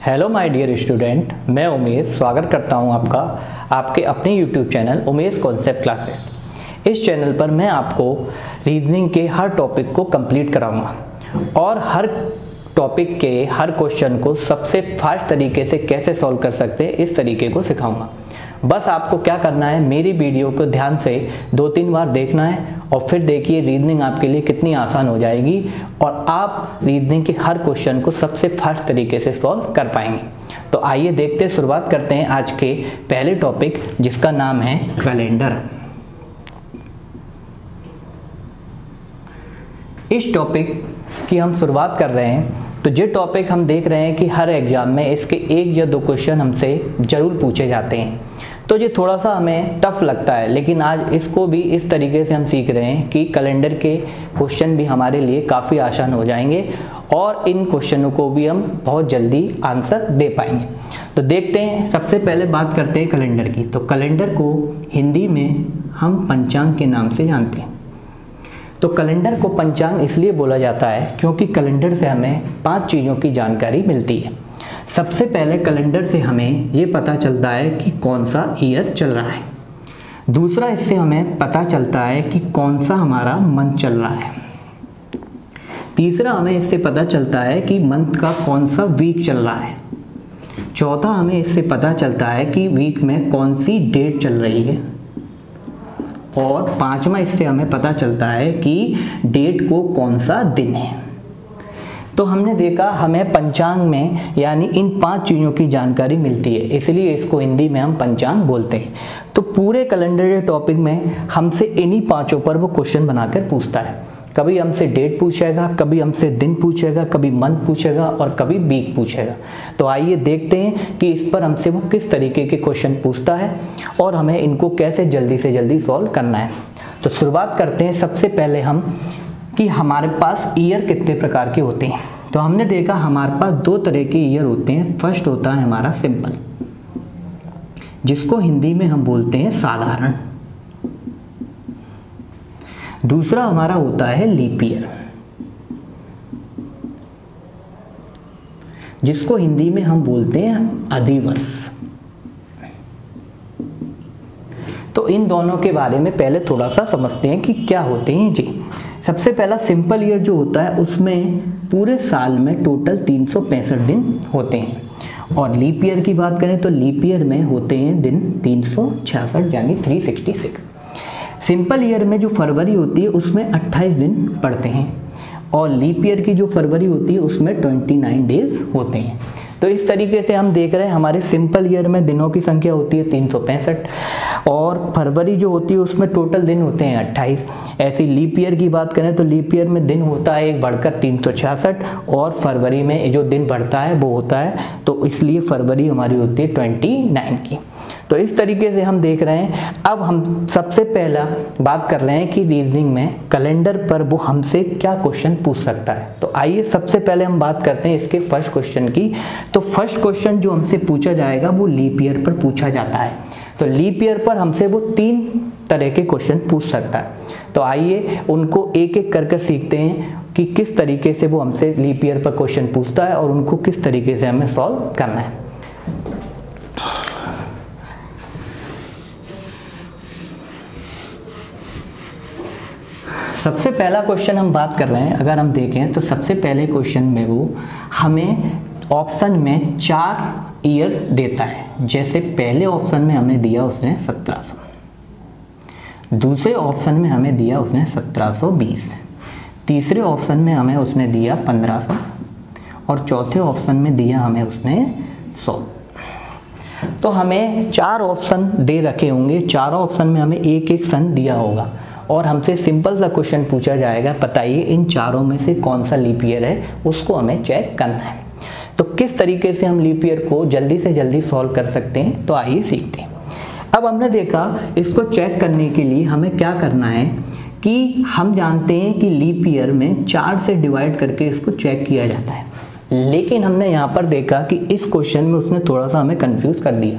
Hello my dear student, मैं उमेश स्वागत करता हूं आपका आपके अपने YouTube channel Umesh concept classes. इस चैनल पर मैं आपको रीजनिंग के हर टॉपिक को कंप्लीट कराऊंगा और हर टॉपिक के हर क्वेश्चन को सबसे फास्ट तरीके से कैसे सॉल्व कर सकते हैं इस तरीके को सिखाऊंगा। बस आपको क्या करना है, मेरी वीडियो को ध्यान से 2-3 बार देखना है और फिर देखिए रीजनिंग आपके लिए कितनी आसान हो जाएगी और आप रीजनिंग के हर क्वेश्चन को सबसे फास्ट तरीके से सॉल्व कर पाएंगे। तो आइए देखते शुरुआत करते हैं आज के पहले टॉपिक जिसका नाम है कैलेंडर। इस टॉपिक की हम शुरुआत कर रहे हैं तो ये टॉपिक हम देख रहे हैं कि हर एग्जाम में इसके 1 या 2 क्वेश्चन हमसे ज़रूर पूछे जाते हैं। तो ये थोड़ा सा हमें टफ लगता है, लेकिन आज इसको भी इस तरीके से हम सीख रहे हैं कि कैलेंडर के क्वेश्चन भी हमारे लिए काफ़ी आसान हो जाएंगे और इन क्वेश्चनों को भी हम बहुत जल्दी आंसर दे पाएंगे। तो देखते हैं, सबसे पहले बात करते हैं कैलेंडर की। तो कैलेंडर को हिंदी में हम पंचांग के नाम से जानते हैं। तो कैलेंडर को पंचांग इसलिए बोला जाता है क्योंकि कैलेंडर से हमें 5 चीज़ों की जानकारी मिलती है। सबसे पहले कैलेंडर से हमें ये पता चलता है कि कौन सा ईयर चल रहा है। दूसरा, इससे हमें पता चलता है कि कौन सा हमारा मंथ चल रहा है। तीसरा, हमें इससे पता चलता है कि मंथ का कौन सा वीक चल रहा है। चौथा, हमें इससे पता चलता है कि वीक में कौन सी डेट चल रही है। और 5वां, इससे हमें पता चलता है कि डेट को कौन सा दिन है। तो हमने देखा हमें पंचांग में यानी इन 5 चीज़ों की जानकारी मिलती है, इसलिए इसको हिंदी में हम पंचांग बोलते हैं। तो पूरे कैलेंडर के टॉपिक में हमसे इन्हीं 5 पर वो क्वेश्चन बनाकर पूछता है। कभी हमसे डेट पूछेगा, कभी हमसे दिन पूछेगा, कभी मंथ पूछेगा और कभी वीक पूछेगा। तो आइए देखते हैं कि इस पर हमसे वो किस तरीके के क्वेश्चन पूछता है और हमें इनको कैसे जल्दी से जल्दी सॉल्व करना है। तो शुरुआत करते हैं सबसे पहले हम कि हमारे पास ईयर कितने प्रकार के होते हैं। तो हमने देखा हमारे पास 2 तरह के ईयर होते हैं। फर्स्ट होता है हमारा सिंपल, जिसको हिंदी में हम बोलते हैं साधारण। दूसरा हमारा होता है लीप ईयर, जिसको हिंदी में हम बोलते हैं अधिवर्ष। तो इन दोनों के बारे में पहले थोड़ा सा समझते हैं कि क्या होते हैं जी। सबसे पहला सिंपल ईयर जो होता है उसमें पूरे साल में टोटल 365 दिन होते हैं। और लीप ईयर की बात करें तो लीप ईयर में होते हैं दिन 366 यानी 366। सिंपल ईयर में जो फरवरी होती है उसमें 28 दिन पड़ते हैं और लीप ईयर की जो फरवरी होती है उसमें 29 डेज होते हैं। तो इस तरीके से हम देख रहे हैं हमारे सिंपल ईयर में दिनों की संख्या होती है 365 और फरवरी जो होती है उसमें टोटल दिन होते हैं 28। ऐसी लीप ईयर की बात करें तो लीप ईयर में दिन होता है एक बढ़कर 366 और फरवरी में जो दिन बढ़ता है वो होता है, तो इसलिए फरवरी हमारी होती है 29 की। तो इस तरीके से हम देख रहे हैं। अब हम सबसे पहला बात कर रहे हैं कि रीजनिंग में कैलेंडर पर वो हमसे क्या क्वेश्चन पूछ सकता है। तो आइए सबसे पहले हम बात करते हैं इसके फर्स्ट क्वेश्चन की। तो फर्स्ट क्वेश्चन जो हमसे पूछा जाएगा वो लीप ईयर पर पूछा जाता है। तो लीप ईयर पर हमसे वो 3 तरह के क्वेश्चन पूछ सकता है। तो आइए उनको एक एक कर सीखते हैं कि किस तरीके से वो हमसे लीप ईयर पर क्वेश्चन पूछता है और उनको किस तरीके से हमें सॉल्व करना है। सबसे पहला क्वेश्चन हम बात कर रहे हैं, अगर हम देखें तो सबसे पहले क्वेश्चन में वो हमें ऑप्शन में 4 ईयर देता है। जैसे पहले ऑप्शन में हमें दिया उसने 1700, दूसरे ऑप्शन में हमें दिया उसने 1720, तीसरे ऑप्शन में हमें उसने दिया 1500 और चौथे ऑप्शन में दिया हमें उसने 100। तो हमें 4 ऑप्शन दे रखे होंगे, चारों ऑप्शन में हमें एक सन दिया होगा और हमसे सिंपल सा क्वेश्चन पूछा जाएगा, बताइए इन चारों में से कौन सा लीप ईयर है, उसको हमें चेक करना है। तो किस तरीके से हम लीप ईयर को जल्दी से जल्दी सॉल्व कर सकते हैं, तो आइए सीखते हैं। अब हमने देखा इसको चेक करने के लिए हमें क्या करना है कि हम जानते हैं कि लीप ईयर में 4 से डिवाइड करके इसको चेक किया जाता है। लेकिन हमने यहाँ पर देखा कि इस क्वेश्चन में उसने थोड़ा सा हमें कंफ्यूज कर दिया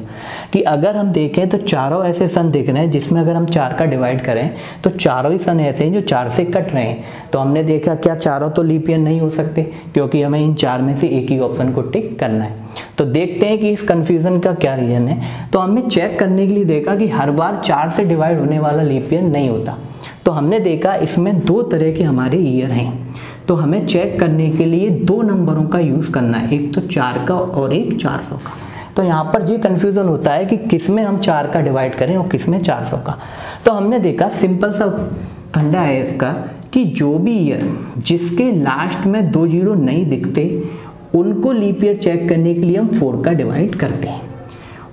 कि अगर हम देखें तो चारों ऐसे सन दिख रहे हैं जिसमें अगर हम 4 का डिवाइड करें तो चारों ही सन ऐसे हैं जो 4 से कट रहे हैं। तो हमने देखा क्या चारों तो लीप ईयर नहीं हो सकते, क्योंकि हमें इन 4 में से एक ही ऑप्शन को टिक करना है। तो देखते हैं कि इस कंफ्यूजन का क्या रीजन है। तो हमने चेक करने के लिए देखा कि हर बार 4 से डिवाइड होने वाला लीप ईयर नहीं होता। तो हमने देखा इसमें 2 तरह के हमारे ईयर हैं, तो हमें चेक करने के लिए 2 नंबरों का यूज़ करना है, एक तो 4 का और एक 400 का। तो यहाँ पर ये कन्फ्यूज़न होता है कि किस में हम 4 का डिवाइड करें और किस में 400 का। तो हमने देखा सिंपल सा फंडा है इसका कि जो भी ईयर जिसके लास्ट में 2 जीरो नहीं दिखते उनको लीप ईयर चेक करने के लिए हम 4 का डिवाइड करते हैं,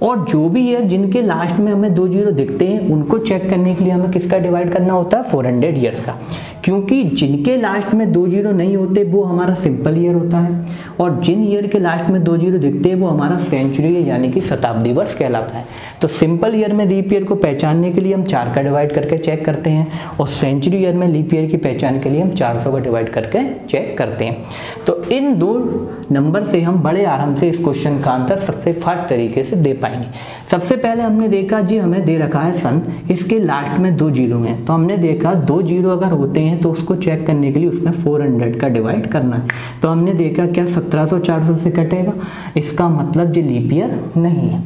और जो भी ईयर जिनके लास्ट में हमें 2 जीरो दिखते हैं उनको चेक करने के लिए हमें किसका डिवाइड करना होता है, 400 ईयर्स का। क्योंकि जिनके लास्ट में 2 जीरो नहीं होते वो हमारा सिंपल ईयर होता है, और जिन ईयर के लास्ट में 2 जीरो दिखते हैं वो हमारा सेंचुरी यानी कि शताब्दी वर्ष कहलाता है। तो सिंपल ईयर में लीप ईयर को पहचानने के लिए हम 4 का डिवाइड करके चेक करते हैं, और सेंचुरी ईयर में लीप ईयर की पहचान के लिए हम 400 का डिवाइड करके चेक करते हैं। तो इन 2 नंबर से हम बड़े आराम से इस क्वेश्चन का आंसर सबसे फास्ट तरीके से दे पाएंगे। सबसे पहले हमने देखा जी हमें दे रखा है सन, इसके लास्ट में 2 जीरो हैं, तो हमने देखा 2 जीरो अगर होते हैं तो उसको चेक करने के लिए उसमें 400 का डिवाइड करना है। तो हमने देखा क्या 1700 400 से कटेगा, इसका मतलब ये लीप ईयर नहीं है।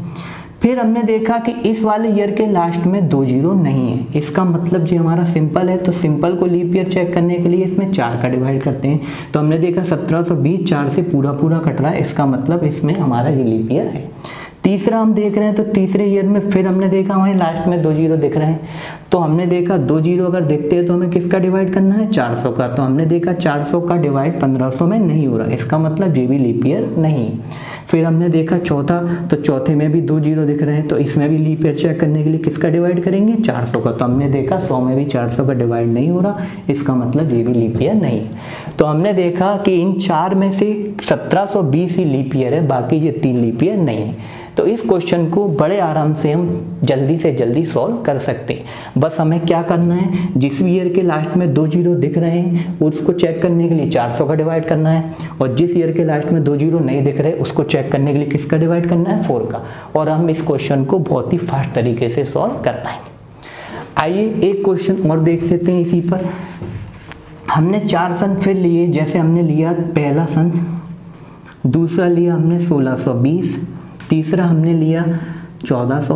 फिर हमने देखा कि इस वाले ईयर के लास्ट में 2 जीरो नहीं है, इसका मतलब ये हमारा सिंपल है, तो सिंपल को लीप ईयर चेक करने के लिए इसमें 4 का डिवाइड करते हैं। तो हमने देखा 1720 4 से पूरा कट रहा है, इसका मतलब इसमें हमारा ये लीप ईयर है। तीसरा हम देख रहे हैं, तो तीसरे ईयर में फिर हमने देखा वहीं लास्ट में 2 जीरो दिख रहे हैं, तो हमने देखा 2 जीरो अगर दिखते हैं तो हमें किसका डिवाइड करना है, 400 का। तो हमने देखा 400 का डिवाइड 1500 में नहीं हो रहा, इसका मतलब ये भी लीप ईयर नहीं। फिर हमने देखा चौथा, तो चौथे में भी 2 जीरो दिख रहे हैं, तो इसमें भी लीप ईयर चेक करने के लिए किसका डिवाइड करेंगे, 400 का। तो हमने देखा 100 में भी 400 का डिवाइड नहीं हो रहा, इसका मतलब ये भी लीप ईयर नहीं। तो हमने देखा कि इन 4 में से 1720 ही लीप ईयर है, बाकी ये 3 लीप ईयर नहीं है। तो इस क्वेश्चन को बड़े आराम से हम जल्दी से जल्दी सॉल्व कर सकते हैं। बस हमें क्या करना है, जिस भी ईयर के लास्ट में 2 जीरो दिख रहे हैं उसको चेक करने के लिए 400 का डिवाइड करना है, और जिस ईयर के लास्ट में 2 जीरो नहीं दिख रहे उसको चेक करने के लिए किसका डिवाइड करना है, 4 का। और हम इस क्वेश्चन को बहुत ही फास्ट तरीके से सॉल्व कर पाएंगे। आइए एक क्वेश्चन और देख लेते हैं। इसी पर हमने 4 सन फिर लिए, जैसे हमने लिया पहला सन, दूसरा लिया हमने 1620, तीसरा हमने लिया 1400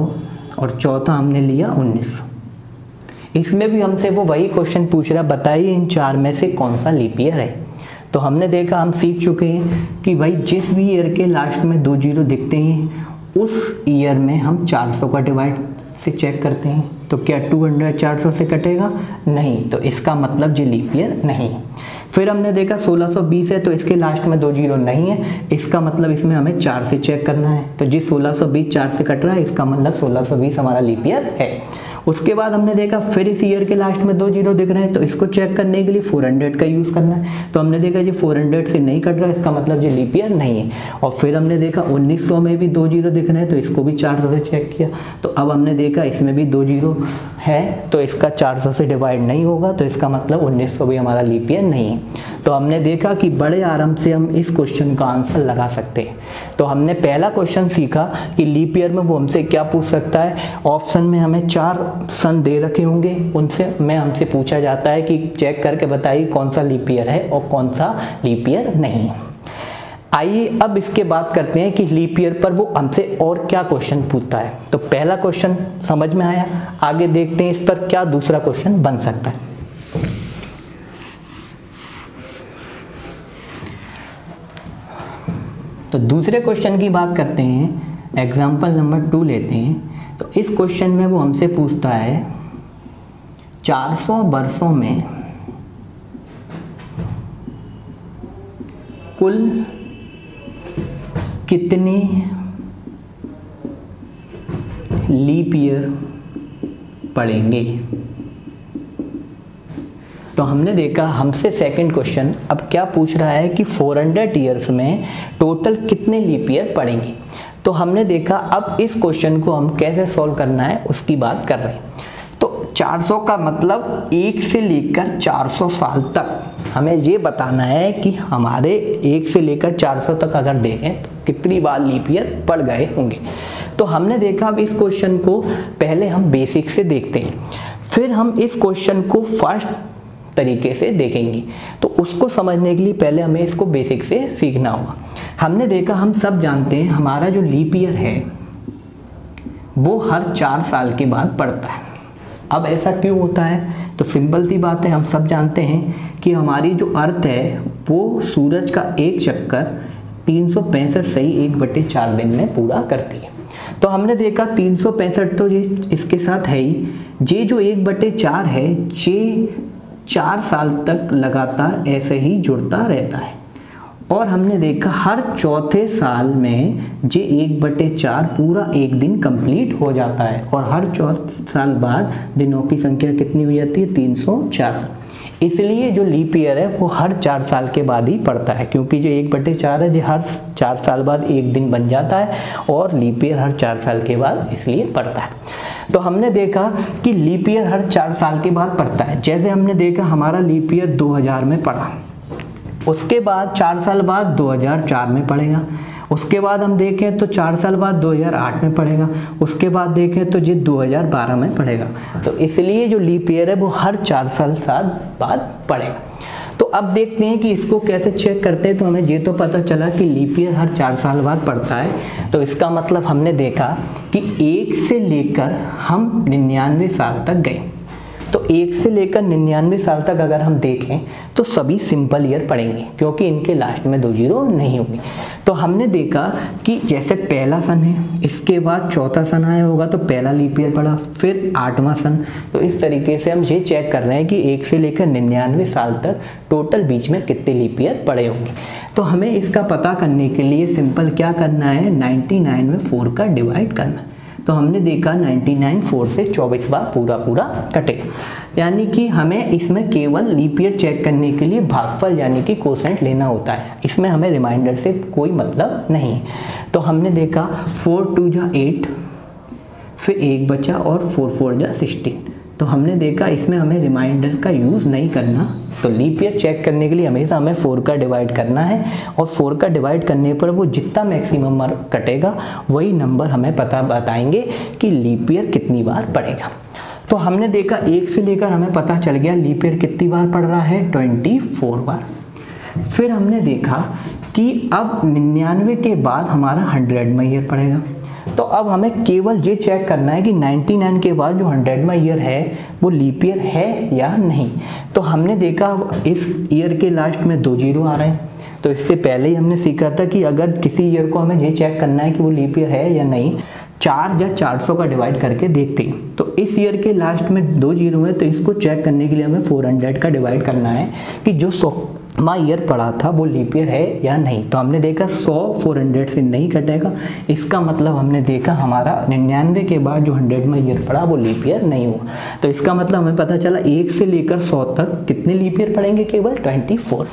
और चौथा हमने लिया 1900। इसमें भी हमसे वो वही क्वेश्चन पूछ रहा है, बताइए इन 4 में से कौन सा लीप ईयर है। तो हमने देखा, हम सीख चुके हैं कि भाई जिस भी ईयर के लास्ट में 2 जीरो दिखते हैं उस ईयर में हम 400 का डिवाइड से चेक करते हैं। तो क्या 200 400 से कटेगा, नहीं, तो इसका मतलब ये लीप ईयर नहीं। फिर हमने देखा 1620 है, तो इसके लास्ट में 2 जीरो नहीं है, इसका मतलब इसमें हमें 4 से चेक करना है। तो जी 1620 4 से कट रहा है, इसका मतलब 1620 हमारा लीप ईयर है। उसके बाद हमने देखा फिर इस ईयर के लास्ट में 2 जीरो दिख रहे हैं, तो इसको चेक करने के लिए 400 का यूज़ करना है। तो हमने देखा जी 400 से नहीं कट रहा है, इसका मतलब ये लीप ईयर नहीं है। और फिर हमने देखा 1900 में भी 2 जीरो दिख रहे हैं, तो इसको भी 400 से चेक किया। तो अब हमने देखा इसमें भी 2 जीरो है, तो इसका 400 से डिवाइड नहीं होगा, तो इसका मतलब 1900 भी हमारा लीप ईयर नहीं है। तो हमने देखा कि बड़े आराम से हम इस क्वेश्चन का आंसर लगा सकते हैं। तो हमने पहला क्वेश्चन सीखा कि लीप ईयर में वो हमसे क्या पूछ सकता है। ऑप्शन में हमें 4 सन दे रखे होंगे, उनसे हमसे पूछा जाता है कि चेक करके बताइए कौन सा लीप ईयर है और कौन सा लीप ईयर नहीं। आइए अब इसके बात करते हैं कि लीप ईयर पर वो हमसे और क्या क्वेश्चन पूछता है। तो पहला क्वेश्चन समझ में आया, आगे देखते हैं इस पर क्या दूसरा क्वेश्चन बन सकता है। तो दूसरे क्वेश्चन की बात करते हैं, एग्जाम्पल नंबर 2 लेते हैं। तो इस क्वेश्चन में वो हमसे पूछता है 400 वर्षों में कुल कितने लीप ईयर पड़ेंगे। तो हमने देखा हमसे सेकंड क्वेश्चन अब क्या पूछ रहा है कि 400 ईयर्स में टोटल कितने लीप ईयर पड़ेंगे। तो हमने देखा अब इस क्वेश्चन को हम कैसे सॉल्व करना है उसकी बात कर रहे हैं। तो 400 का मतलब 1 से लेकर 400 साल तक हमें ये बताना है कि हमारे 1 से लेकर 400 तक अगर देखें तो कितनी बार लीप ईयर पड़ गए होंगे। तो हमने देखा अब इस क्वेश्चन को पहले हम बेसिक से देखते हैं, फिर हम इस क्वेश्चन को फास्ट तरीके से देखेंगे। तो उसको समझने के लिए पहले हमें इसको बेसिक से सीखना होगा। हमने देखा, हम सब जानते हैं हमारा जो लीप ईयर है वो हर 4 साल के बाद पड़ता है। अब ऐसा क्यों होता है? तो सिंपल सी बात है, हम सब जानते हैं कि हमारी जो अर्थ है वो सूरज का एक चक्कर 365 सही 1/4 दिन में पूरा करती है। तो हमने देखा 365 तो ये इसके साथ है ही, ये जो 1/4 है ये 4 साल तक लगातार ऐसे ही जुड़ता रहता है। और हमने देखा हर चौथे साल में ये 1/4 पूरा एक दिन कंप्लीट हो जाता है और हर चौथे साल बाद दिनों की संख्या कितनी हो जाती है? 366। इसलिए जो लीप ईयर है वो हर 4 साल के बाद ही पड़ता है, क्योंकि जो 1/4 है जो हर 4 साल बाद एक दिन बन जाता है और लीप ईयर हर 4 साल के बाद इसलिए पड़ता है। तो हमने देखा कि लीप ईयर हर 4 साल के बाद पड़ता है। जैसे हमने देखा हमारा लीप ईयर 2000 में पड़ा, उसके बाद 4 साल बाद 2004 में पड़ेगा, उसके बाद हम देखें तो 4 साल बाद 2008 में पड़ेगा, उसके बाद देखें तो ये 2012 में पड़ेगा। तो इसलिए जो लीप ईयर है वो हर 4 साल बाद पड़ेगा। तो अब देखते हैं कि इसको कैसे चेक करते हैं। तो हमें ये तो पता चला कि लीप ईयर हर 4 साल बाद पड़ता है। तो इसका मतलब हमने देखा कि 1 से लेकर हम 99 साल तक गए। तो 1 से लेकर 99 साल तक अगर हम देखें तो सभी सिंपल ईयर पड़ेंगे, क्योंकि इनके लास्ट में 2 जीरो नहीं होंगे। तो हमने देखा कि जैसे पहला सन है, इसके बाद चौथा सन आया होगा तो पहला लीप ईयर पड़ा, फिर 8वां सन। तो इस तरीके से हम ये चेक कर रहे हैं कि 1 से लेकर 99 साल तक टोटल बीच में कितने लीप ईयर पड़े होंगे। तो हमें इसका पता करने के लिए सिंपल क्या करना है, 99 में 4 का डिवाइड करना है। तो हमने देखा 99 4 से 24 बार पूरा कटेगा, यानी कि हमें इसमें केवल लीप ईयर चेक करने के लिए भागफल यानी कि कोसेंट लेना होता है। इसमें हमें रिमाइंडर से कोई मतलब नहीं है। तो हमने देखा 4 2 जा 8, फिर 1 बचा और 4 4 जा 16। तो हमने देखा इसमें हमें रिमाइंडर का यूज़ नहीं करना। तो लीप ईयर चेक करने के लिए हमेशा हमें 4 का डिवाइड करना है और 4 का डिवाइड करने पर वो जितना मैक्सिमम मार्क कटेगा वही नंबर हमें बताएंगे कि लीप ईयर कितनी बार पड़ेगा। तो हमने देखा 1 से लेकर हमें पता चल गया लीप ईयर कितनी बार पड़ रहा है, 24 बार। फिर हमने देखा कि अब 99 के बाद हमारा 100वां ईयर पड़ेगा। तो अब हमें केवल ये चेक करना है कि 99 के बाद जो 100वां ईयर है वो लीप ईयर है या नहीं। तो हमने देखा इस ईयर के लास्ट में 2 जीरो आ रहे हैं। तो इससे पहले ही हमने सीखा था कि अगर किसी ईयर को हमें ये चेक करना है कि वो लीप ईयर है या नहीं, 4 या 400 का डिवाइड करके देखते हैं। तो इस ईयर के लास्ट में 2 जीरो है, तो इसको चेक करने के लिए हमें 400 का डिवाइड करना है कि जो 100वां ईयर पड़ा था वो लीप ईयर है या नहीं। तो हमने देखा 100 400 से नहीं कटेगा, इसका मतलब हमने देखा हमारा 99 के बाद जो 100वां ईयर पड़ा वो लीप ईयर नहीं हुआ। तो इसका मतलब हमें पता चला 1 से लेकर 100 तक कितने लीप ईयर पड़ेंगे, केवल 24।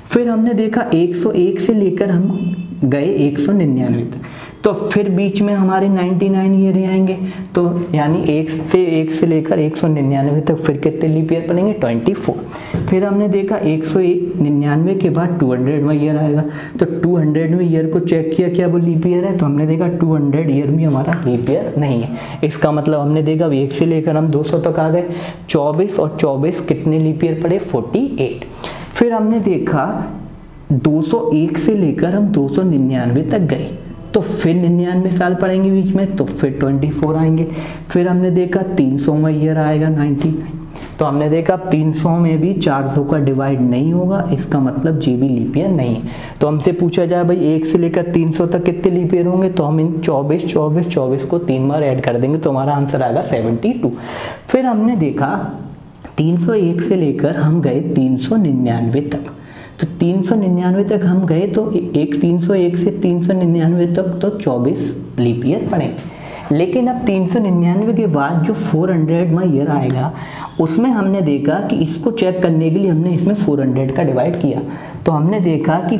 फिर हमने देखा 101 से लेकर हम गए 199 तक, तो फिर बीच में हमारे 99 ईयर आएंगे। तो यानी 1 से लेकर 199 तक फिर कितने लीप ईयर पड़ेंगे, 24। फिर हमने देखा 199 के बाद 200वां ईयर आएगा। तो 200वें ईयर को चेक किया क्या वो लीप ईयर है, तो हमने देखा 200 ईयर भी हमारा लीप ईयर नहीं है। इसका मतलब हमने देखा 1 से लेकर हम 200 तक आ गए, 24 और 24 कितने लीप ईयर पड़े, 48। फिर हमने देखा 201 से लेकर हम 299 तक गए, तो फिर 99 साल पड़ेंगे बीच में, तो फिर 24 आएंगे। फिर हमने देखा 300वां ईयर आएगा 99। तो हमने देखा 300 में भी 400 का डिवाइड नहीं होगा, इसका मतलब जी भी लीप ईयर नहीं है। तो हमसे पूछा जाए भाई 1 से लेकर 300 तक कितने लीप ईयर होंगे, तो हम इन 24 को 3 बार ऐड कर देंगे तो हमारा आंसर आएगा 72। फिर हमने देखा 301 से लेकर हम गए 399 तक, तो 399 तक हम गए तो 301 से 399 तक तो 24 लीप ईयर पड़ेंगे। लेकिन अब 399 के बाद जो 400वां ईयर आएगा उसमें हमने देखा कि इसको चेक करने के लिए हमने इसमें 400 का डिवाइड किया। तो हमने देखा कि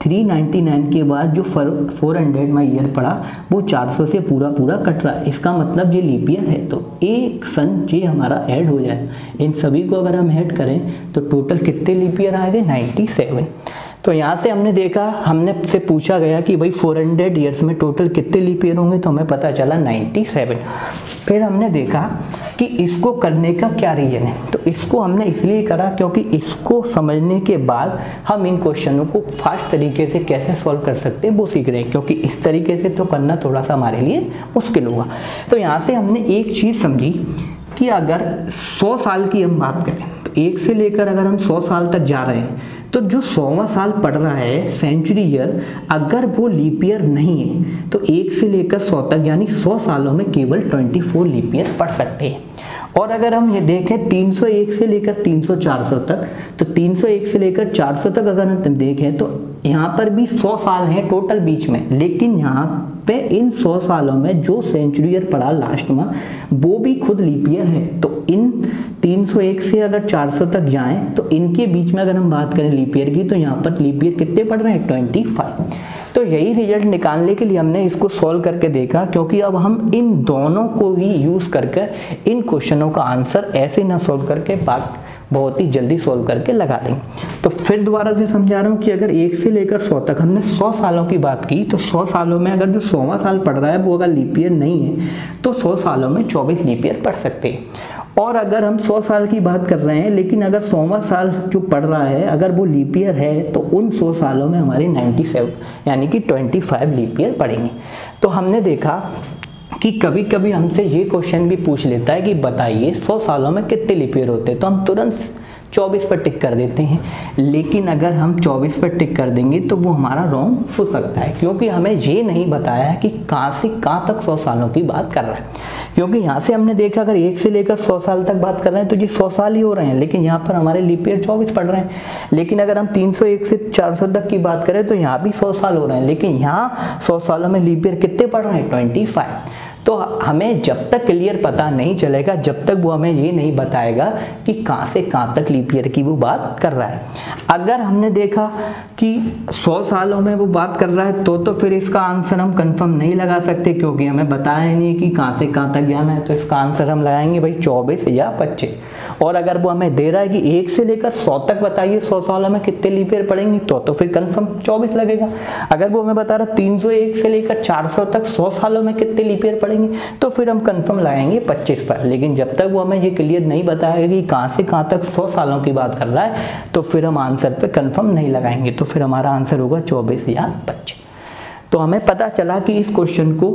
399 के बाद जो 400वां ईयर पड़ा वो 400 से पूरा कट रहा है, इसका मतलब ये लीप ईयर है। तो एक सन ये हमारा ऐड हो जाए, इन सभी को अगर हम ऐड करें तो टोटल कितने लीप ईयर आएंगे, 97। तो यहाँ से हमने देखा, हमने से पूछा गया कि भाई 400 ईयर्स में टोटल कितने लीप ईयर होंगे, तो हमें पता चला 97। फिर हमने देखा कि इसको करने का क्या रीजन है, तो इसको हमने इसलिए करा क्योंकि इसको समझने के बाद हम इन क्वेश्चनों को फास्ट तरीके से कैसे सॉल्व कर सकते हैं वो सीख रहे हैं, क्योंकि इस तरीके से तो करना थोड़ा सा हमारे लिए मुश्किल होगा। तो यहाँ से हमने एक चीज़ समझी कि अगर 100 साल की हम बात करें तो 1 से लेकर अगर हम 100 साल तक जा रहे हैं तो जो 100वां साल पड़ रहा है सेंचुरी ईयर, अगर वो लीप ईयर नहीं है तो 1 से लेकर 100 तक यानी 100 सालों में केवल 24 लीप ईयर पड़ सकते हैं। और अगर हम ये देखें 301 से लेकर 300-400 तक, तो 301 से लेकर 400 तक अगर हम देखें तो यहाँ पर भी 100 साल हैं टोटल बीच में, लेकिन यहाँ पे इन 100 सालों में जो सेंचुरी ईयर पड़ा लास्ट में वो भी खुद लीप ईयर है। तो इन 301 से अगर 400 तक जाएं तो इनके बीच में अगर हम बात करें लीप ईयर की, तो यहाँ पर लीप ईयर कितने पड़ रहे हैं, 25। तो यही रिजल्ट निकालने के लिए हमने इसको सॉल्व करके देखा, क्योंकि अब हम इन दोनों को भी यूज़ करके इन क्वेश्चनों का आंसर ऐसे ना सॉल्व करके बहुत ही जल्दी सॉल्व करके लगा देंगे। तो फिर दोबारा से समझा रहा हूँ कि अगर 1 से लेकर 100 तक हमने 100 सालों की बात की, तो 100 सालों में अगर जो 100वां साल पड़ रहा है वो अगर लीप ईयर नहीं है तो 100 सालों में 24 लीप ईयर पड़ सकते हैं। और अगर हम 100 साल की बात कर रहे हैं, लेकिन अगर 100वां साल जो पड़ रहा है अगर वो लीप ईयर है तो उन 100 सालों में हमारे 97 यानी कि 25 लीप ईयर पड़ेंगे। तो हमने देखा कि कभी कभी हमसे ये क्वेश्चन भी पूछ लेता है कि बताइए 100 सालों में कितने लीप ईयर होते हैं, तो हम तुरंत 24 पर टिक कर देते हैं। लेकिन अगर हम 24 पर टिक कर देंगे तो वो हमारा रॉन्ग हो सकता है, क्योंकि हमें ये नहीं बताया है कि कहाँ से कहाँ तक 100 सालों की बात कर रहा है। क्योंकि यहाँ से हमने देखा अगर 1 से लेकर 100 साल तक बात कर रहे हैं तो ये 100 साल ही हो रहे हैं, लेकिन यहाँ पर हमारे लीप ईयर 24 पड़ रहे हैं। लेकिन अगर हम 301 से 400 तक की बात करें तो यहाँ भी 100 साल हो रहे हैं, लेकिन यहाँ 100 सालों में लीप ईयर कितने पड़ रहे हैं, 25। तो हमें जब तक क्लियर पता नहीं चलेगा, जब तक वो हमें ये नहीं बताएगा कि कहाँ से कहाँ तक लीप ईयर की वो बात कर रहा है। अगर हमने देखा कि 100 सालों में वो बात कर रहा है तो फिर इसका आंसर हम कंफर्म नहीं लगा सकते, क्योंकि हमें बताया ही नहीं कि कहाँ से कहाँ तक जाना है। तो इसका आंसर हम लगाएंगे भाई 24 या 25। और अगर वो हमें दे रहा है कि 1 से लेकर 100 तक बताइए 100 सालों में कितने लीप ईयर पड़ेंगे, तो फिर कंफर्म 24 लगेगा। अगर वो हमें बता रहा 301 से लेकर 400 तक 100 सालों में कितने लीप ईयर पड़ेंगे, तो फिर हम कंफर्म लगाएंगे 25 पर। लेकिन जब तक वो हमें ये क्लियर नहीं बताएगा कि कहाँ से कहाँ तक 100 सालों की बात कर रहा है, तो फिर हम आंसर पे कंफर्म नहीं लगाएंगे। तो फिर हमारा आंसर होगा 24 या 25। तो हमें पता चला कि इस क्वेश्चन को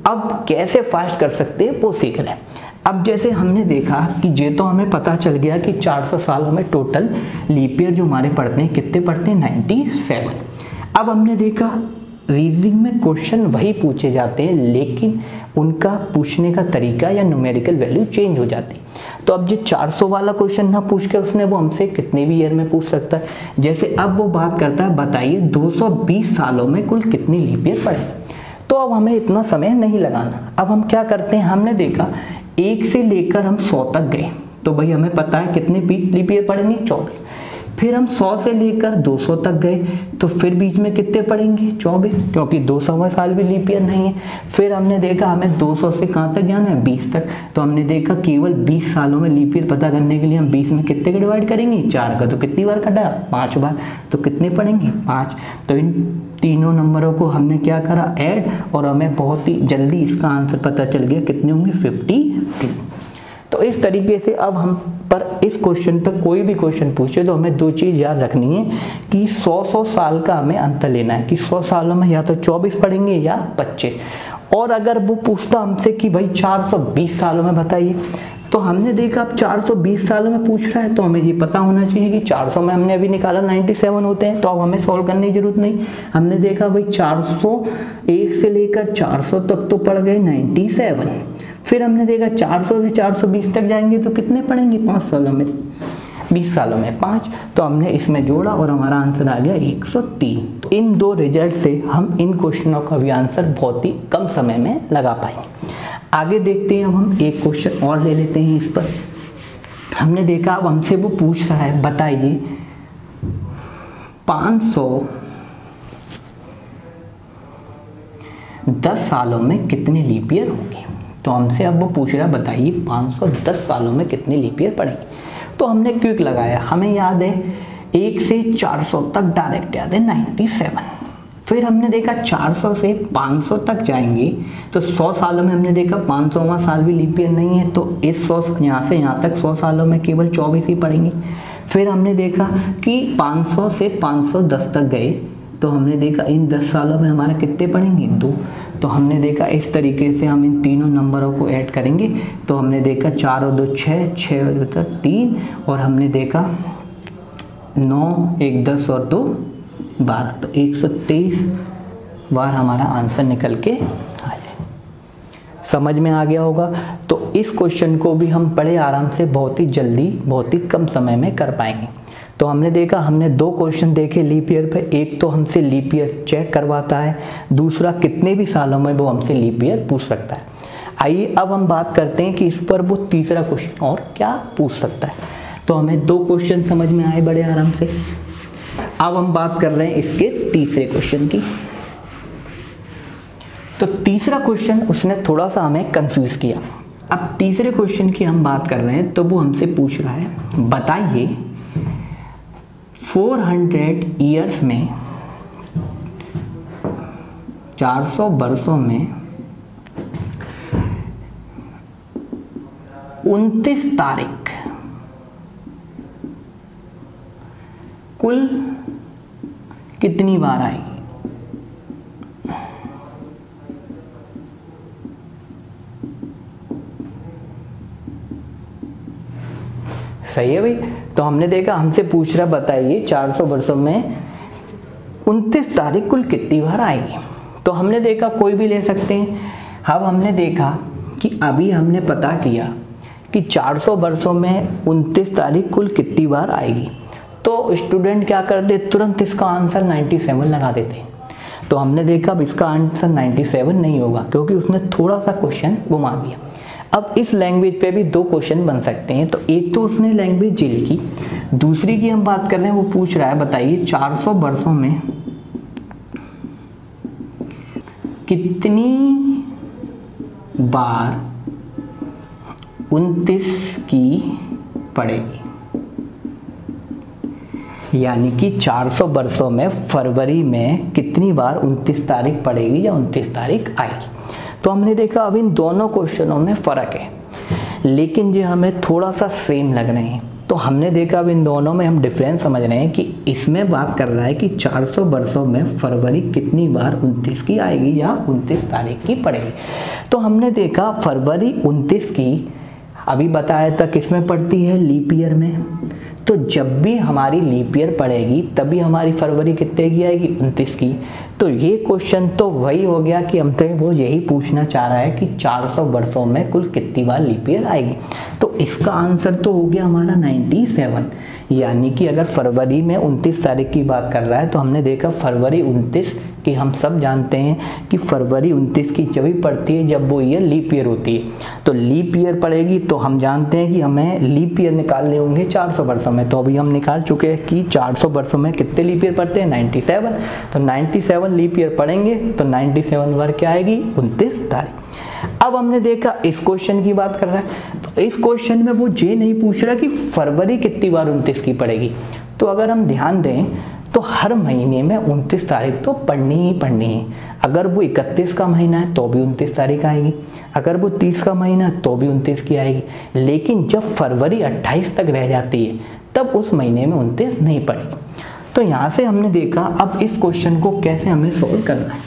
अब कैसे फास्ट कर सकते हैं वो सीख रहे हैं। अब जैसे हमने देखा कि ये तो हमें पता चल गया कि 400 सालों में टोटल लीप ईयर जो हमारे पड़ते हैं कितने पड़ते हैं, 97। अब हमने देखा रीजनिंग में क्वेश्चन वही पूछे जाते हैं, लेकिन उनका पूछने का तरीका या न्यूमेरिकल वैल्यू चेंज हो जाती है। तो अब ये 400 वाला क्वेश्चन ना पूछ के उसने वो हमसे कितने भी ईयर में पूछ सकता है। जैसे अब वो बात करता है बताइए 220 सालों में कुल कितनी लीप ईयर पड़े, तो अब हमें इतना समय नहीं लगाना। अब हम क्या करते हैं, हमने देखा 1 से लेकर हम 100 तक गए, तो भाई हमें पता है कितने लीप ईयर पड़ेंगे, 24। फिर हम 100 से लेकर 200 तक गए, तो फिर बीच में कितने पड़ेंगे, 24, क्योंकि 200वां साल भी लीप ईयर नहीं है। फिर हमने देखा हमें 200 से कहाँ तक जाना है, 20 तक, तो हमने देखा केवल 20 सालों में लीप ईयर पता करने के लिए हम 20 में कितने का डिवाइड करेंगे, 4 का, तो कितनी बार कटा, 5 बार, तो कितने पड़ेंगे, 5। तो इन तीनों नंबरों को हमने क्या करा, ऐड, और हमें बहुत ही जल्दी इसका आंसर पता चल गया कितने होंगे, 52। तो इस तरीके से अब हम पर इस क्वेश्चन पर कोई भी क्वेश्चन पूछे तो हमें 2 चीज़ याद रखनी है कि 100 साल का हमें अंतर लेना है कि 100 सालों में या तो 24 पड़ेंगे या 25। और अगर वो पूछता हमसे कि भाई 420 सालों में बताइए, तो हमने देखा अब 420 सालों में पूछ रहा है तो हमें ये पता होना चाहिए कि 400 में हमने अभी निकाला 97 होते हैं, तो अब हमें सॉल्व करने की जरूरत नहीं। हमने देखा भाई 401 से लेकर 400 तक तो पड़ गए 97। फिर हमने देखा 400 से 420 तक जाएंगे तो कितने पड़ेंगे, 5 सालों में, 20 सालों में 5। तो हमने इसमें जोड़ा और हमारा आंसर आ गया 103। तो इन 2 रिजल्ट से हम इन क्वेश्चनों का भी आंसर बहुत ही कम समय में लगा पाएंगे। आगे देखते हैं, अब हम एक क्वेश्चन और ले लेते हैं इस पर। हमने देखा अब हमसे वो पूछ रहा है बताइए 510 सालों में कितने लीप ईयर होंगे। तो हमसे अब वो पूछ रहा है बताइए 510 सालों में कितने लीप ईयर पड़ेंगे। तो हमने क्विक लगाया, हमें याद है 1 से 400 तक डायरेक्ट याद है 97। फिर हमने देखा 400 से 500 तक जाएंगे तो 100 सालों में हमने देखा 500वां साल भी लीप ईयर नहीं है, तो इस 100 यहाँ से यहाँ तक 100 सालों में केवल 24 ही पड़ेंगे। फिर हमने देखा कि 500 से 510 तक गए तो हमने देखा इन 10 सालों में हमारा कितने पड़ेंगे 2। तो हमने देखा इस तरीके से हम इन तीनों नंबरों को ऐड करेंगे तो हमने देखा 4 और 2 6, 6 और 3, और हमने देखा 9 1 10 और 2 12, तो 123 बार हमारा आंसर निकल के आ जाए। समझ में आ गया होगा। तो इस क्वेश्चन को भी हम बड़े आराम से बहुत ही जल्दी बहुत ही कम समय में कर पाएंगे। तो हमने देखा, हमने 2 क्वेश्चन देखे लीप ईयर पे। एक तो हमसे लीप ईयर चेक करवाता है, दूसरा कितने भी सालों में वो हमसे लीप ईयर पूछ सकता है। आइए अब हम बात करते हैं कि इस पर वो तीसरा क्वेश्चन और क्या पूछ सकता है। तो हमें 2 क्वेश्चन समझ में आए बड़े आराम से। अब हम बात कर रहे हैं इसके तीसरे क्वेश्चन की। तो तीसरा क्वेश्चन उसने थोड़ा सा हमें कंफ्यूज किया। अब तीसरे क्वेश्चन की हम बात कर रहे हैं तो वो हमसे पूछ रहा है, बताइए 400 ईयर्स में 400 वर्षों में 29 तारीख कुल कितनी बार आएगी। सही है भाई। तो हमने देखा हमसे पूछ रहा, बताइए 400 वर्षों में 29 तारीख कुल कितनी बार आएगी। तो हमने देखा कोई भी ले सकते हैं। अब हमने देखा कि अभी हमने पता किया कि 400 वर्षों में 29 तारीख कुल कितनी बार आएगी, तो स्टूडेंट क्या करते, तुरंत इसका आंसर 97 लगा देते। तो हमने देखा अब इसका आंसर 97 नहीं होगा क्योंकि उसने थोड़ा सा क्वेश्चन घुमा दिया। अब इस लैंग्वेज पे भी 2 क्वेश्चन बन सकते हैं। तो एक तो उसने लैंग्वेज जी लिखी, दूसरी की हम बात कर रहे हैं, वो पूछ रहा है बताइए 400 वर्षों में कितनी बार 29 की पड़ेगी। यानी कि 400 वर्षों में फरवरी में कितनी बार 29 तारीख पड़ेगी या 29 तारीख आएगी। तो हमने देखा अब इन दोनों क्वेश्चनों में फ़र्क है, लेकिन जो हमें थोड़ा सा सेम लग रहे हैं। तो हमने देखा अब इन दोनों में हम डिफरेंस समझ रहे हैं कि इसमें बात कर रहा है कि 400 वर्षों में फरवरी कितनी बार 29 की आएगी या 29 तारीख की पड़ेगी। तो हमने देखा फरवरी 29 की अभी बताया था किसमें पड़ती है, लीप ईयर में। तो जब भी हमारी लीप ईयर पड़ेगी तभी हमारी फरवरी कितने की आएगी, 29 की। तो ये क्वेश्चन तो वही हो गया कि हमसे वो यही पूछना चाह रहा है कि 400 वर्षों में कुल कितनी बार लीप ईयर आएगी। तो इसका आंसर तो हो गया हमारा 97। यानी कि अगर फरवरी में 29 तारीख की बात कर रहा है तो हमने देखा फरवरी 29 की हम सब जानते हैं कि फरवरी 29 की जब भी पड़ती है जब वो ईयर लीप ईयर होती है। तो लीप ईयर पड़ेगी तो हम जानते हैं कि हमें लीप ईयर निकालने होंगे 400 वर्षों में। तो अभी हम निकाल चुके हैं कि 400 वर्षों में कितने लीप ईयर पड़ते हैं, 97। तो 97 लीप ईयर पड़ेंगे तो 97 बार क्या आएगी, 29 तारीख। अब हमने देखा इस क्वेश्चन की बात कर रहा है, तो इस क्वेश्चन में वो ये नहीं पूछ रहा कि फरवरी कितनी बार 29 की पड़ेगी। तो अगर हम ध्यान दें तो हर महीने में 29 तारीख तो पढ़नी ही पढ़नी है। अगर वो 31 का महीना है तो भी 29 तारीख आएगी, अगर वो 30 का महीना है तो भी 29 की आएगी। लेकिन जब फरवरी 28 तक रह जाती है तब उस महीने में 29 नहीं पड़ेगी। तो यहाँ से हमने देखा अब इस क्वेश्चन को कैसे हमें सोल्व करना है।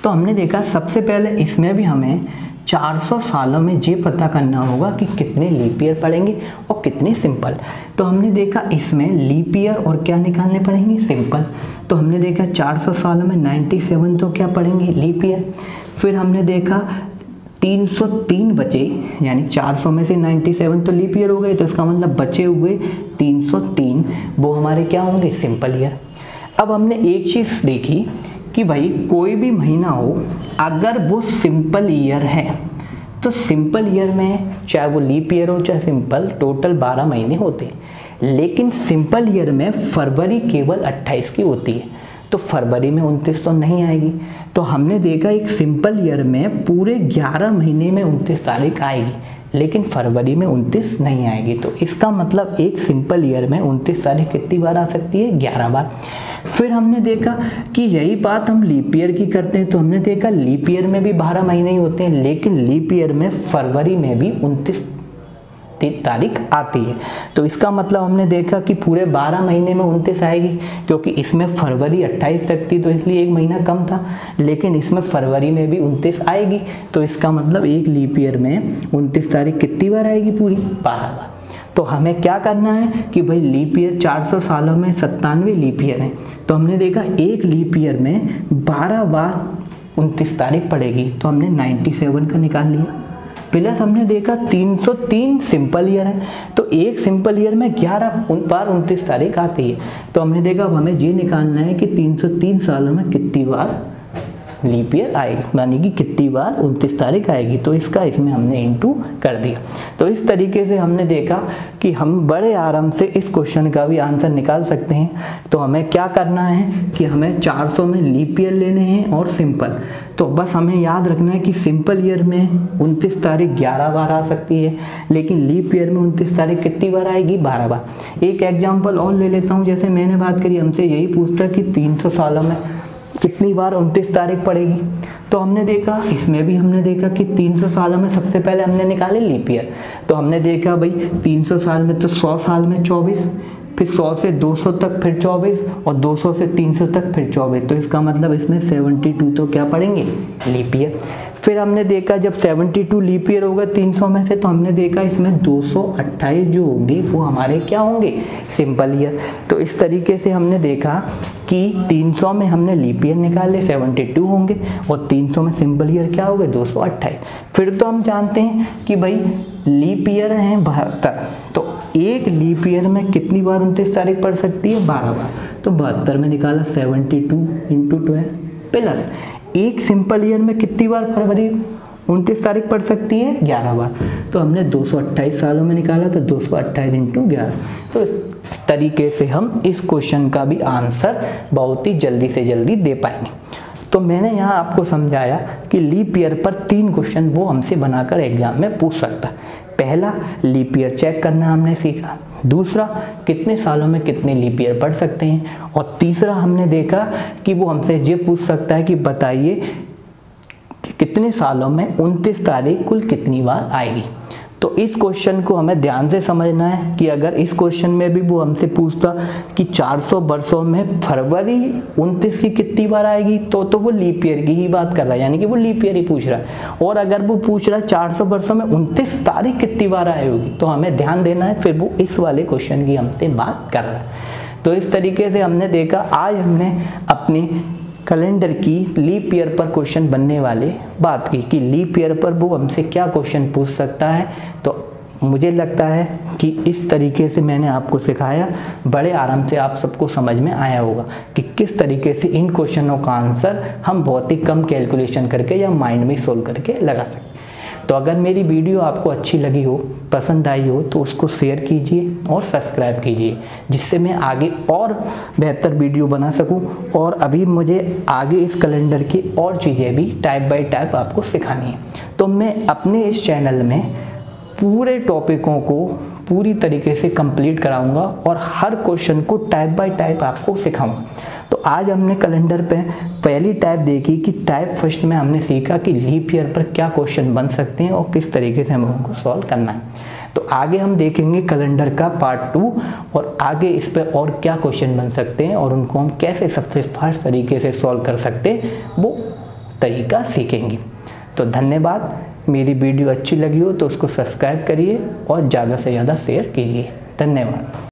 तो हमने देखा सबसे पहले इसमें भी हमें 400 सालों में ये पता करना होगा कि कितने लीप ईयर पड़ेंगे और कितने सिंपल। तो हमने देखा इसमें लीप ईयर और क्या निकालने पड़ेंगे, सिंपल। तो हमने देखा 400 सालों में 97 तो क्या पड़ेंगे, लीप ईयर। फिर हमने देखा 303 बचे, यानी 400 में से 97 तो लीप ईयर हो गए, तो इसका मतलब बचे हुए 303 वो हमारे क्या होंगे, सिंपल ईयर। अब हमने एक चीज़ देखी कि भाई कोई भी महीना हो अगर वो सिंपल ईयर है तो सिंपल ईयर में चाहे वो लीप ईयर हो चाहे सिंपल, टोटल 12 महीने होते हैं। लेकिन सिंपल ईयर में फरवरी केवल 28 की होती है, तो फरवरी में 29 तो नहीं आएगी। तो हमने देखा एक सिंपल ईयर में पूरे 11 महीने में 29 तारीख आएगी। लेकिन फरवरी में 29 नहीं आएगी। तो इसका मतलब एक सिंपल ईयर में 29 तारीख कितनी बार आ सकती है? 11 बार। फिर हमने देखा कि यही बात हम लीप ईयर की करते हैं, तो हमने देखा लीप ईयर में भी 12 महीने ही होते हैं, लेकिन लीप ईयर में फरवरी में भी 29 तारीख आती है। तो इसका मतलब हमने देखा कि पूरे 12 महीने में 29 आएगी, क्योंकि इसमें फरवरी 28 तक थी तो इसलिए एक महीना कम था, लेकिन इसमें फरवरी में भी 29 आएगी। तो इसका मतलब एक लीप ईयर में 29 तारीख कितनी बार आएगी? पूरी 12 बार। तो हमें क्या करना है कि भाई लीप ईयर 400 सालों में 97 लीप ईयर है, तो हमने देखा एक लीप ईयर में 12 बार 29 तारीख पड़ेगी, तो हमने 97 का निकाल लिया। प्लस हमने देखा 303 सिंपल ईयर है, तो एक सिंपल ईयर में 11 बार 29 तारीख आती है। तो हमने देखा अब हमें ये निकालना है कि 303 सालों में कितनी बार लीप ईयर आएगी, यानी कि कितनी बार 29 तारीख आएगी। तो इसका इसमें हमने इंटू कर दिया। तो इस तरीके से हमने देखा कि हम बड़े आराम से इस क्वेश्चन का भी आंसर निकाल सकते हैं। तो हमें क्या करना है कि हमें 400 में लीप ईयर लेने हैं और सिंपल। तो बस हमें याद रखना है कि सिंपल ईयर में 29 तारीख 11 बार आ सकती है, लेकिन लीप ईयर में 29 तारीख कितनी बार आएगी? 12 बार। एक एग्जाम्पल और ले लेता हूँ, जैसे मैंने बात करी, हमसे यही पूछता कि 300 सालों में कितनी बार 29 तारीख पड़ेगी। तो हमने देखा, इसमें भी हमने देखा कि 300 सालों में सबसे पहले हमने निकाले लीप ईयर। तो हमने देखा भाई 300 साल में तो 100 साल में 24, फिर 100 से 200 तक फिर 24, और 200 से 300 तक फिर 24। तो इसका मतलब इसमें 72 तो क्या पढ़ेंगे? Leap year. फिर हमने देखा जब 72 लीप ईयर होगा 300 में से, तो हमने देखा इसमें 228 जो होंगे वो हमारे क्या होंगे? Simple year. तो इस तरीके से हमने देखा कि 300 में हमने लीप ईयर निकाले 72 होंगे, और 300 में सिंपल ईयर क्या होंगे? 228। फिर तो हम जानते हैं कि भाई लीप ईयर है 72, तो एक लीप ईयर में कितनी बार 29 तारीख पड़ सकती है? 12 बार। तो 72 में निकाला 72 × 12 प्लस एक सिंपल ईयर में कितनी बार फरवरी 29 तारीख पड़ सकती है? 11 बार। तो हमने 228 सालों में निकाला, तो 228 × 11। तो इस तरीके से हम इस क्वेश्चन का भी आंसर बहुत ही जल्दी से जल्दी दे पाएंगे। तो मैंने यहाँ आपको समझाया कि लीप ईयर पर 3 क्वेश्चन वो हमसे बनाकर एग्जाम में पूछ सकता है। पहला, लीप ईयर चेक करना हमने सीखा। दूसरा, कितने सालों में कितने लीप ईयर पढ़ सकते हैं। और तीसरा, हमने देखा कि वो हमसे ये पूछ सकता है कि बताइए कि कितने सालों में 29 तारीख कुल कितनी बार आएगी। तो इस क्वेश्चन को हमें ध्यान से समझना है कि अगर इस क्वेश्चन में भी वो हमसे पूछता कि 400 वर्षों में फरवरी 29 की कितनी बार आएगी, तो वो लीप ईयर की ही बात कर रहा है, यानी कि वो लीप ईयर ही पूछ रहा है। और अगर वो पूछ रहा है 400 वर्षों में 29 तारीख कितनी बार आएगी, तो हमें ध्यान देना है फिर वो इस वाले क्वेश्चन की हमसे बात कर रहा है। तो इस तरीके से हमने देखा, आज हमने अपनी कैलेंडर की लीप ईयर पर क्वेश्चन बनने वाले बात की कि लीप ईयर पर वो हमसे क्या क्वेश्चन पूछ सकता है। तो मुझे लगता है कि इस तरीके से मैंने आपको सिखाया, बड़े आराम से आप सबको समझ में आया होगा कि किस तरीके से इन क्वेश्चनों का आंसर हम बहुत ही कम कैलकुलेशन करके या माइंड में सोल्व करके लगा सकते। तो अगर मेरी वीडियो आपको अच्छी लगी हो, पसंद आई हो, तो उसको शेयर कीजिए और सब्सक्राइब कीजिए, जिससे मैं आगे और बेहतर वीडियो बना सकूं। और अभी मुझे आगे इस कैलेंडर की और चीज़ें भी टाइप बाय टाइप आपको सिखानी है। तो मैं अपने इस चैनल में पूरे टॉपिकों को पूरी तरीके से कंप्लीट कराऊंगा और हर क्वेश्चन को टाइप बाय टाइप आपको सिखाऊंगा। तो आज हमने कैलेंडर पे पहली टाइप देखी कि टाइप फर्स्ट में हमने सीखा कि लीप ईयर पर क्या क्वेश्चन बन सकते हैं और किस तरीके से हम उनको सॉल्व करना है। तो आगे हम देखेंगे कैलेंडर का पार्ट 2 और आगे इस पर और क्या क्वेश्चन बन सकते हैं और उनको हम कैसे सबसे फास्ट तरीके से सॉल्व कर सकते हैं वो तरीका सीखेंगे। तो धन्यवाद। मेरी वीडियो अच्छी लगी हो तो उसको सब्सक्राइब करिए और ज़्यादा से ज़्यादा शेयर कीजिए। धन्यवाद।